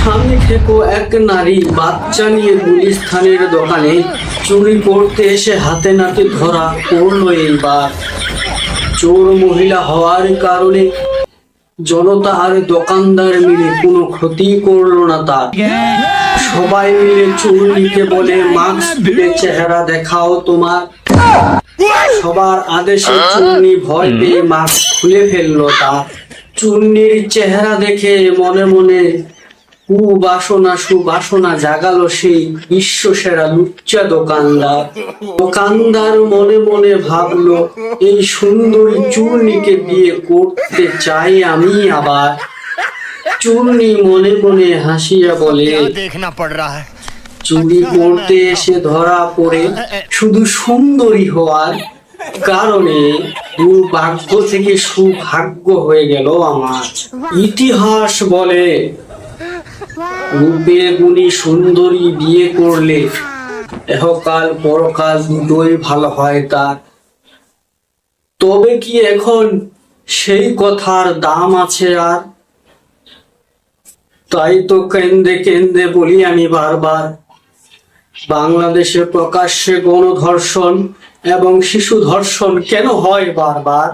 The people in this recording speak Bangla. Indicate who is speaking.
Speaker 1: স্বামী থেকো এক নারী বাচ্চা নিয়ে গুলিস্থানের দোকানে চুরি করতে এসে হাতে নাতে ধরা পড়লো। এইবার চোর মহিলা হওয়ার কারণে জনতা আর দোকানদার মিলে কোনো ক্ষতি করলো না তার। সবাই মিলে চুরনিকে বলে, মাস্ক খুলে চেহারা দেখাও তোমার। সবার আদেশে চুন্নি ভয় পেয়ে মাস্ক খুলে ফেললো তার। চুন্নির চেহারা দেখে মনে মনে সুবাসনা জাগালো সেই বিশ্ব সেরা লুচ্চা দোকানদার। দোকানদার মনে মনে ভাবলো, এই সুন্দরী চূর্ণীকে বিয়ে করতে চাই আমি আবার। চূর্ণী মনে মনে হাসিয়া বলে, চুরি করতে এসে ধরা পড়ে শুধু সুন্দরী হওয়ার কারণে দুর্ভাগ্য থেকে সৌভাগ্য হয়ে গেল আমার। ইতিহাস বলে, রূপে গুণী সুন্দরী বিয়ে করলে এহকাল পরকাল দুটোই ভালো হয় তার। তবে কি এখন সেই কথার দাম আছে আর? তাই তো কেন্দ্রে কেন্দ্রে বলি আমি বারবার, বাংলাদেশে প্রকাশ্যে গণধর্ষণ এবং শিশু ধর্ষণ কেন হয় বারবার?